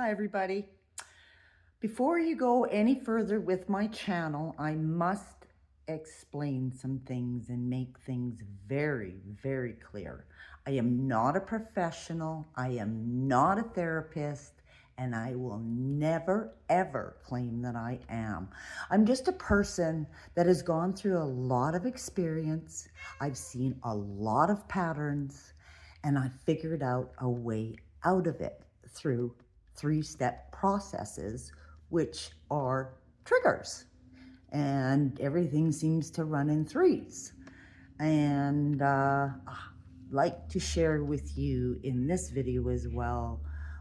Hi, everybody. Before you go any further with my channel, I must explain some things and make things very, very clear. I am not a professional. I am not a therapist. And I will never, ever claim that I am. I'm just a person that has gone through a lot of experience. I've seen a lot of patterns, and I figured out a way out of it through three-step processes, which are triggers. And everything seems to run in threes. And I'd like to share with you in this video as well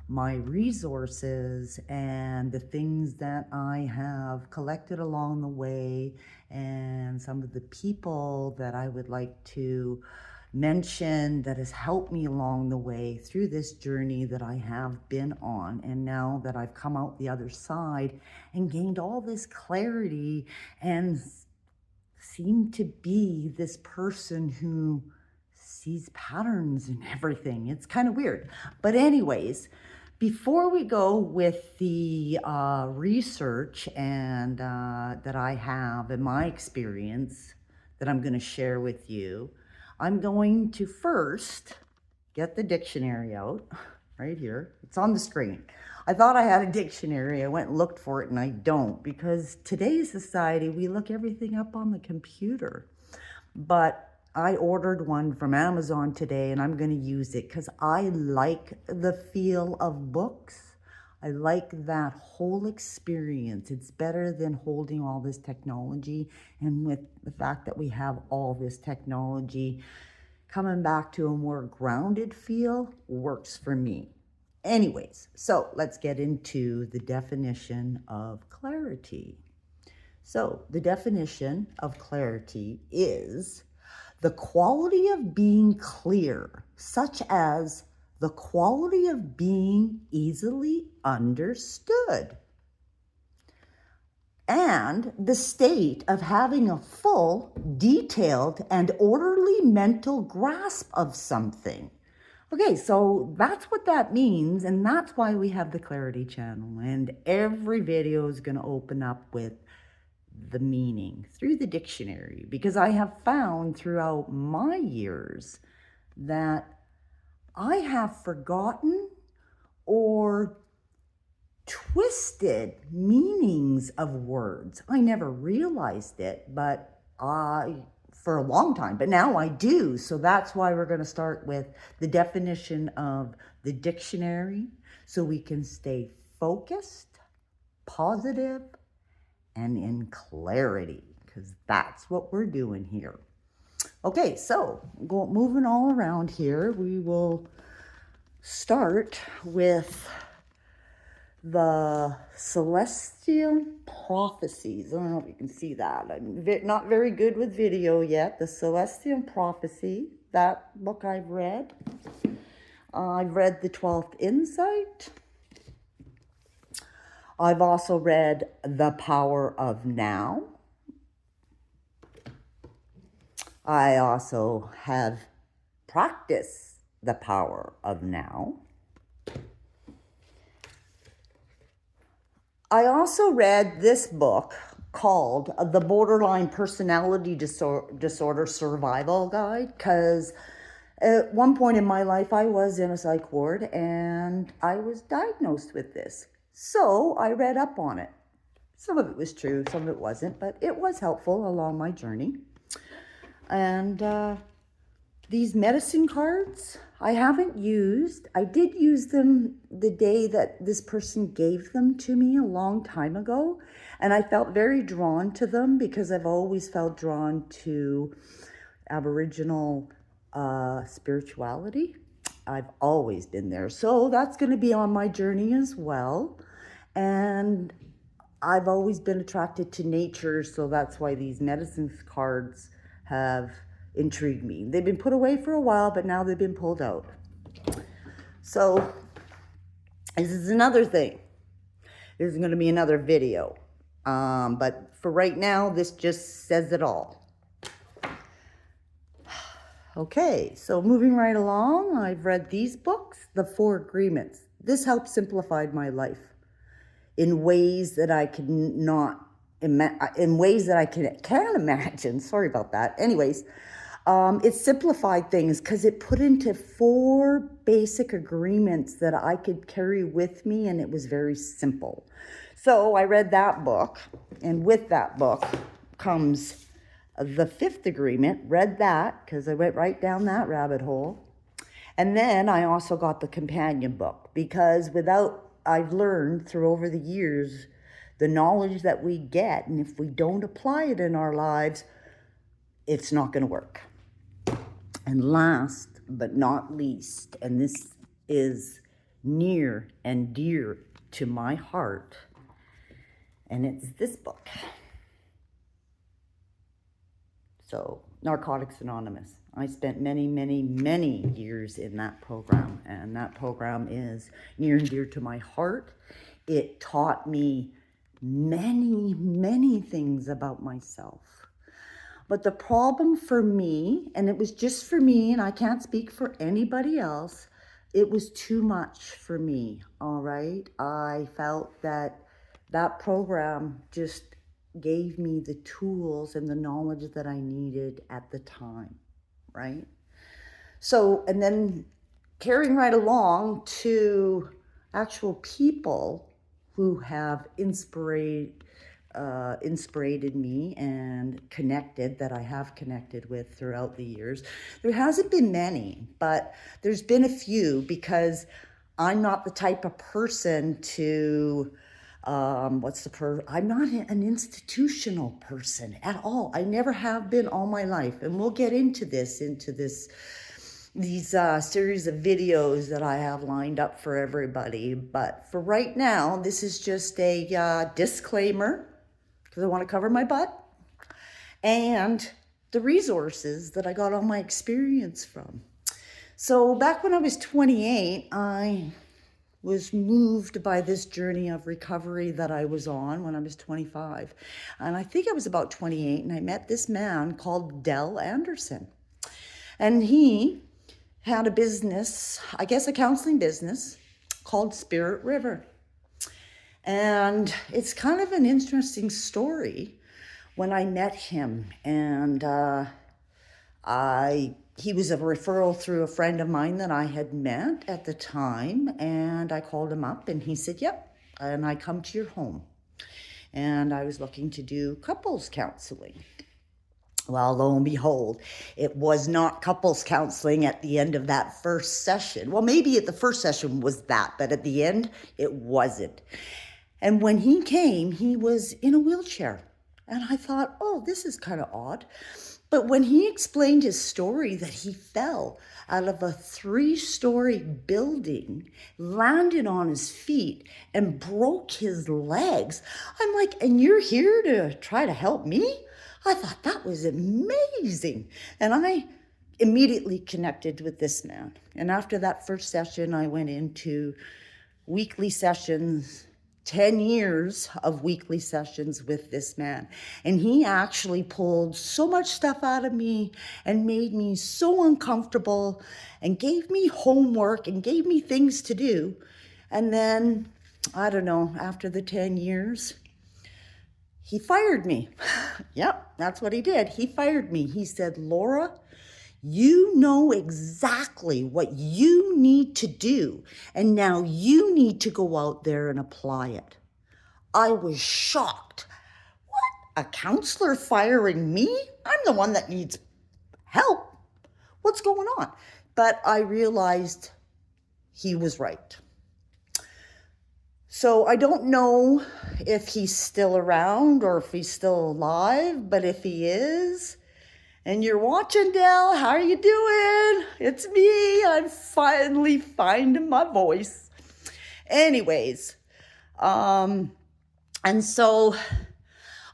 my resources and the things that I have collected along the way, and some of the people that I would like to mention that has helped me along the way through this journey that I have been on. And now that I've come out the other side and gained all this clarity and seem to be this person who sees patterns in everything. It's kind of weird. But anyways, before we go with the research and that I have in my experience that I'm going to share with you, I'm going to first get the dictionary out right here. It's on the screen. I thought I had a dictionary. I went and looked for it, and I don't, because today's society, we look everything up on the computer. But I ordered one from Amazon today, and I'm going to use it because I like the feel of books. I like that whole experience. It's better than holding all this technology. And with the fact that we have all this technology, coming back to a more grounded feel works for me. Anyways, so let's get into the definition of clarity. So the definition of clarity is the quality of being clear, such as the quality of being easily understood, and the state of having a full, detailed, and orderly mental grasp of something. Okay, so that's what that means, and that's why we have the Clarity channel, and every video is going to open up with the meaning through the dictionary, because I have found throughout my years that I have forgotten or twisted meanings of words. I never realized it, but for a long time, but now I do. So that's why we're going to start with the definition of the dictionary, so we can stay focused, positive, and in clarity, because that's what we're doing here. Okay, so moving all around here, we will start with the celestial prophecies. I don't know if you can see that. I'm not very good with video yet. The Celestial Prophecy, that book I've read. I've read The 12th Insight. I've also read The Power of Now. I also have practiced The Power of Now. I also read this book called The Borderline Personality Disorder Survival Guide, because at one point in my life I was in a psych ward and I was diagnosed with this. So I read up on it. Some of it was true, some of it wasn't, but it was helpful along my journey. And these medicine cards, I haven't used. I did use them the day that this person gave them to me a long time ago. And I felt very drawn to them because I've always felt drawn to Aboriginal spirituality. I've always been there. So that's going to be on my journey as well. And I've always been attracted to nature. So that's why these medicine cards have intrigued me. They've been put away for a while, but now they've been pulled out. So this is another thing. This is going to be another video. But for right now, this just says it all. Okay, so moving right along, I've read these books, The Four Agreements. this helped simplify my life in ways that I can not in ways that I can imagine. Sorry about that. Anyways, it simplified things because it put into 4 basic agreements that I could carry with me, and it was very simple. So I read that book, and with that book comes the 5th agreement. Read that because I went right down that rabbit hole. And then I also got the companion book, because I've learned through over the years, the knowledge that we get, and if we don't apply it in our lives, it's not going to work. And last but not least, and this is near and dear to my heart, and it's this book. So, Narcotics Anonymous. I spent many, many, many years in that program, and that program is near and dear to my heart. It taught me many, many things about myself. But the problem for me, and it was just for me, and I can't speak for anybody else, it was too much for me, all right? I felt that program just gave me the tools and the knowledge that I needed at the time, right? So, and then carrying right along to actual people who have inspired me and that I have connected with throughout the years. There hasn't been many, but there's been a few, because I'm not the type of person to, I'm not an institutional person at all. I never have been all my life. And we'll get into these series of videos that I have lined up for everybody. But for right now, this is just a disclaimer, because I want to cover my butt, and the resources that I got all my experience from. So back when I was 28, I was moved by this journey of recovery that I was on when I was 25. And I think I was about 28, and I met this man called Del Anderson. And he had a business, I guess a counseling business, called Spirit River. And it's kind of an interesting story when I met him. And he was a referral through a friend of mine that I had met at the time. And I called him up, and he said, yep, and I come to your home. And I was looking to do couples counseling. Well, lo and behold, it was not couples counseling at the end of that first session. Well, maybe at the first session was that, but at the end, it wasn't. And when he came, he was in a wheelchair. And I thought, oh, this is kind of odd. But when he explained his story that he fell out of a 3-story building, landed on his feet, and broke his legs, I'm like, and you're here to try to help me? I thought that was amazing. And I immediately connected with this man. And after that first session, I went into weekly sessions, 10 years of weekly sessions with this man. And he actually pulled so much stuff out of me and made me so uncomfortable and gave me homework and gave me things to do. And then, I don't know, after the 10 years, he fired me. Yep, that's what he did. He fired me. He said, Laura, you know exactly what you need to do, and now you need to go out there and apply it. I was shocked. What? A counselor firing me? I'm the one that needs help. What's going on? But I realized he was right. So I don't know if he's still around or if he's still alive, but if he is, and you're watching, Del, how are you doing? It's me. I'm finally finding my voice. Anyways, and so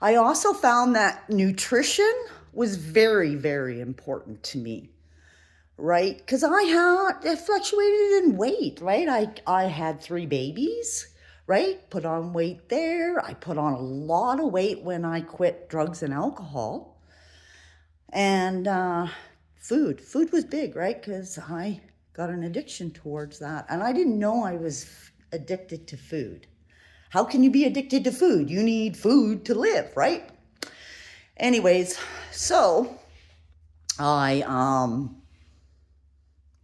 I also found that nutrition was very, very important to me, right? Because I fluctuated in weight, right? I had 3 babies, right? Put on weight there. I put on a lot of weight when I quit drugs and alcohol. And food was big, right? Because I got an addiction towards that. And I didn't know I was addicted to food. How can you be addicted to food? You need food to live, right? Anyways, so I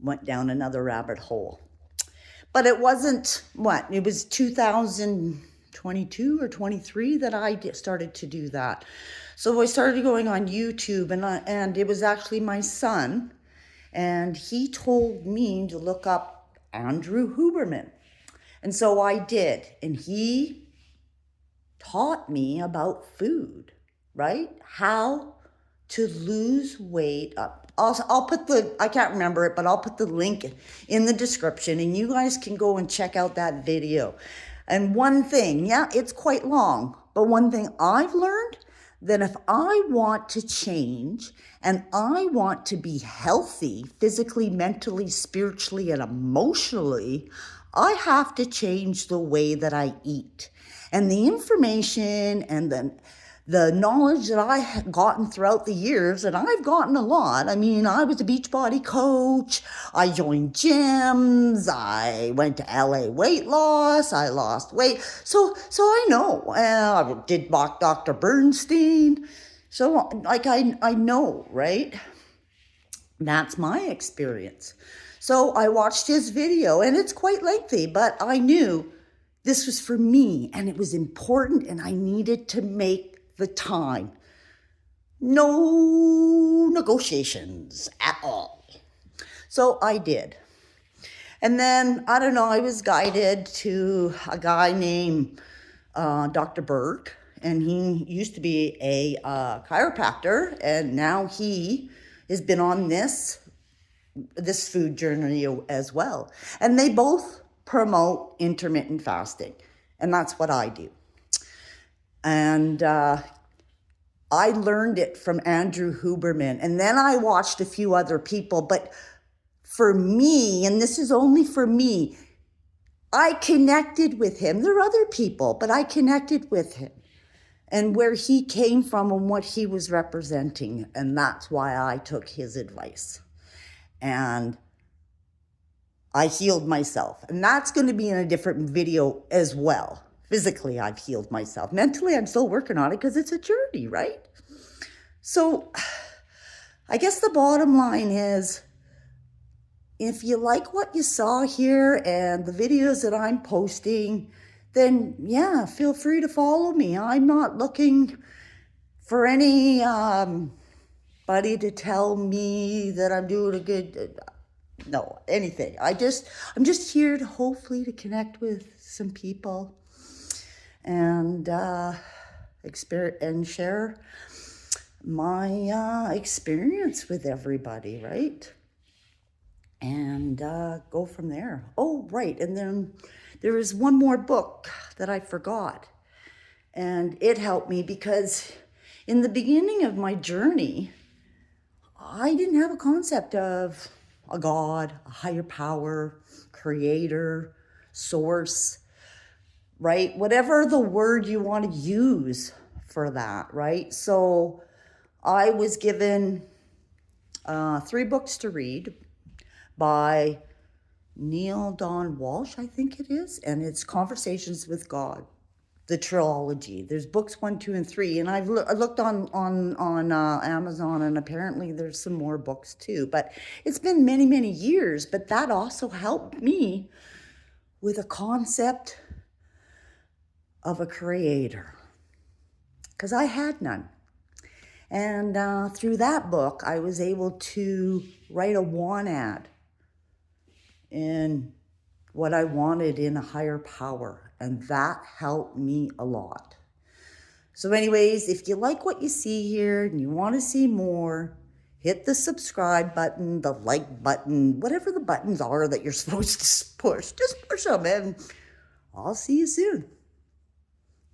went down another rabbit hole. But it wasn't, it was 2022 or 23 that I started to do that. So I started going on YouTube, and it was actually my son, and he told me to look up Andrew Huberman. And so I did, and he taught me about food, right? How to lose weight. I'll put I can't remember it, but I'll put the link in the description, and you guys can go and check out that video. And one thing, it's quite long, but one thing I've learned, that if I want to change and I want to be healthy physically, mentally, spiritually, and emotionally, I have to change the way that I eat. And the information and the knowledge that I have gotten throughout the years, and I've gotten a lot. I mean, I was a Beachbody coach. I joined gyms. I went to LA weight loss. I lost weight. So I know. I did Dr. Bernstein. So I know, right? That's my experience. So I watched his video, and it's quite lengthy, but I knew this was for me, and it was important, and I needed to make the time. No negotiations at all. So I did. And then, I don't know, I was guided to a guy named Dr. Berg, and he used to be a chiropractor, and now he has been on this food journey as well. And they both promote intermittent fasting, and that's what I do. And I learned it from Andrew Huberman, and then I watched a few other people. But for me, and this is only for me, I connected with him. There are other people, but I connected with him and where he came from and what he was representing. And that's why I took his advice. And I healed myself. And that's going to be in a different video as well. Physically, I've healed myself. Mentally, I'm still working on it because it's a journey, right? So I guess the bottom line is, if you like what you saw here and the videos that I'm posting, then feel free to follow me. I'm not looking for anybody to tell me that I'm doing a good, anything. I'm just here to hopefully to connect with some people and share my experience with everybody, right? And go from there. Oh, right. And then there is one more book that I forgot. And it helped me because in the beginning of my journey, I didn't have a concept of a God, a higher power, creator, source, right? Whatever the word you want to use for that, right? So I was given 3 books to read by Neil Don Walsh, I think it is, and it's Conversations with God, the trilogy. There's books 1, 2, and 3, and I looked on Amazon, and apparently there's some more books too. But it's been many, many years. But that also helped me with a concept of a creator, because I had none. And through that book, I was able to write a want ad in what I wanted in a higher power. And that helped me a lot. So anyways, if you like what you see here and you want to see more, hit the subscribe button, the like button, whatever the buttons are that you're supposed to push. Just push them, and I'll see you soon.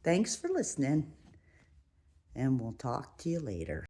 Thanks for listening, and we'll talk to you later.